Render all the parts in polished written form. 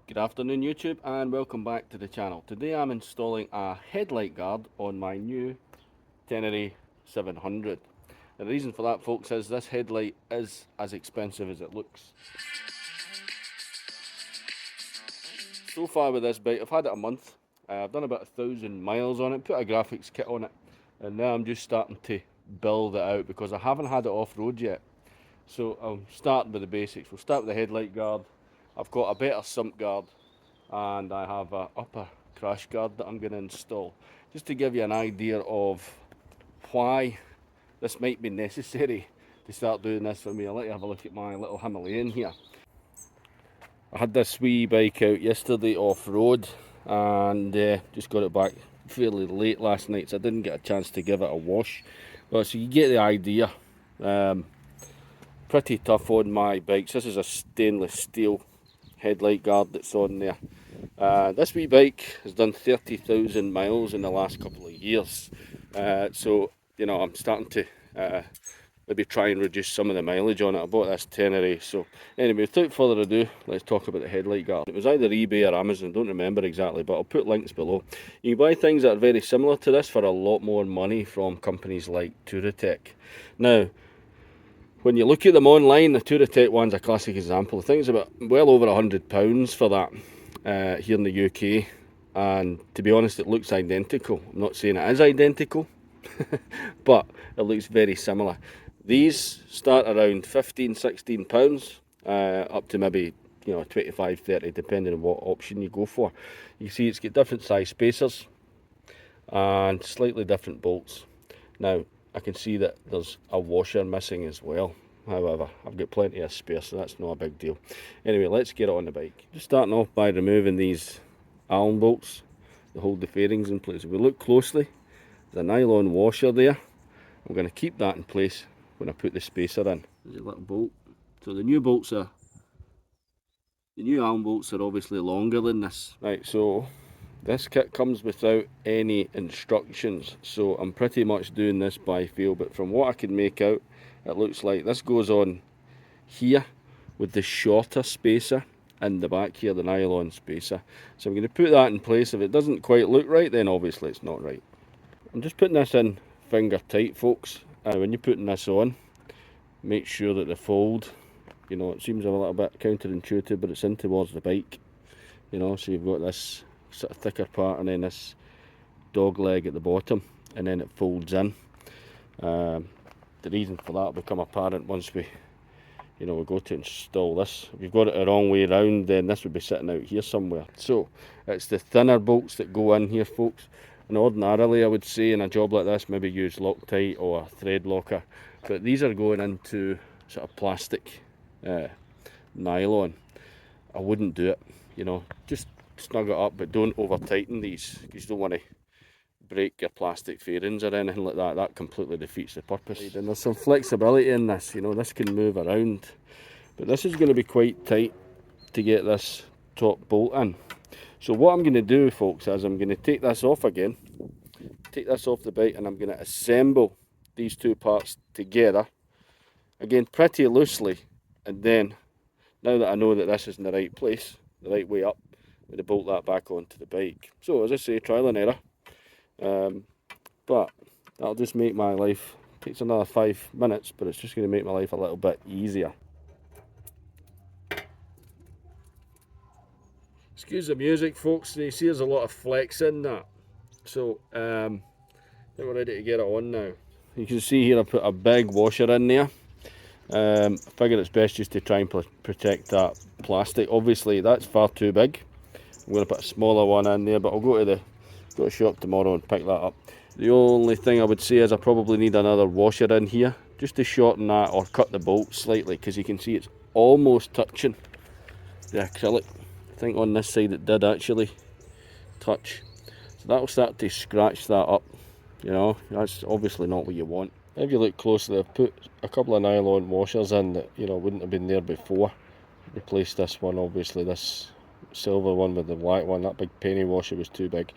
Good afternoon YouTube and welcome back to the channel. Today I'm installing a headlight guard on my new Tenere 700. And the reason for that, folks, is this headlight is as expensive as it looks. So far with this bike, I've had it a month. I've done about 1,000 miles on it, put a graphics kit on it, and now I'm just starting to build it out because I haven't had it off-road yet. So I'm starting with the basics. We'll start with the headlight guard. I've got a better sump guard and I have a upper crash guard that I'm going to install, just to give you an idea of why this might be necessary to start doing this for me. I'll let you have a look at my little Himalayan here. I had this wee bike out yesterday off-road and just got it back fairly late last night, so I didn't get a chance to give it a wash. But so you get the idea. Pretty tough on my bikes. This is a stainless steel headlight guard that's on there. This wee bike has done 30,000 miles in the last couple of years, so you know I'm starting to maybe try and reduce some of the mileage on it. I bought this Tenere, so anyway, without further ado, let's talk about the headlight guard. It was either eBay or Amazon, don't remember exactly, but I'll put links below. You can buy things that are very similar to this for a lot more money from companies like Touratech. Now, when you look at them online, the Touratech one's a classic example. I think it's about well over £100 for that here in the UK, and to be honest, it looks identical. I'm not saying it is identical, but it looks very similar. These start around £15–16, up to maybe 25–30, depending on what option you go for. You see it's got different size spacers and slightly different bolts. Now I can see that there's a washer missing as well. However, I've got plenty of spare, so that's not a big deal. Anyway, let's get it on the bike. Just starting off by removing these Allen bolts that hold the fairings in place. If we look closely, there's a nylon washer there. I'm going to keep that in place when I put the spacer in. There's a little bolt. So the new Allen bolts are obviously longer than this. Right, so this kit comes without any instructions, so I'm pretty much doing this by feel, but from what I can make out, it looks like this goes on here with the shorter spacer in the back here, the nylon spacer. So I'm going to put that in place. If it doesn't quite look right, then obviously it's not right. I'm just putting this in finger tight, folks. When you're putting this on, make sure that the fold, it seems a little bit counterintuitive, but it's in towards the bike. So you've got this sort of thicker part and then this dog leg at the bottom, and then it folds in. The reason for that will become apparent once we go to install this. If you've got it the wrong way around, then this would be sitting out here somewhere. So it's the thinner bolts that go in here, folks. And ordinarily I would say in a job like this, maybe use Loctite or a thread locker, but these are going into sort of plastic nylon. I wouldn't do it, just snug it up, but don't over tighten these, because you don't want to break your plastic fairings or anything like that. That completely defeats the purpose. And there's some flexibility in this, this can move around, but this is going to be quite tight to get this top bolt in. So what I'm going to do, folks, is I'm going to take this off again, take this off the bike, and I'm going to assemble these two parts together again pretty loosely, and then now that I know that this is in the right place, the right way up, I'm going to bolt that back onto the bike. So as I say, trial and error, but that'll just make my life, takes another 5 minutes, but it's just going to make my life a little bit easier. Excuse the music, folks. You see there's a lot of flex in that. So I think we're ready to get it on now. You can see here I put a big washer in there. I figured it's best just to try and protect that plastic. Obviously that's far too big. I'm going to put a smaller one in there, but I'll go to the shop tomorrow and pick that up. The only thing I would say is I probably need another washer in here just to shorten that or cut the bolt slightly, because you can see it's almost touching the acrylic. I think on this side it did actually touch, so that will start to scratch that up. That's obviously not what you want. If you look closely, I've put a couple of nylon washers in that wouldn't have been there before. Replaced this one, obviously this silver one with the black one. That big penny washer was too big,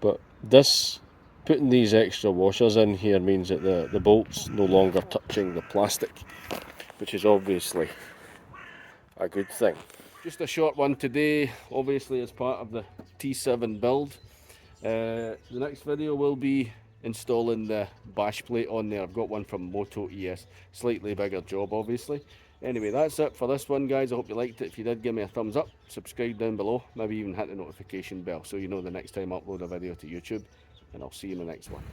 but putting these extra washers in here means that the bolt's no longer touching the plastic, which is obviously a good thing. Just a short one today, obviously as part of the T7 build. The next video will be installing the bash plate on there. I've got one from Moto ES, slightly bigger job obviously. Anyway, that's it for this one, guys. I hope you liked it. If you did, give me a thumbs up, subscribe down below, maybe even hit the notification bell so you know the next time I upload a video to YouTube, and I'll see you in the next one.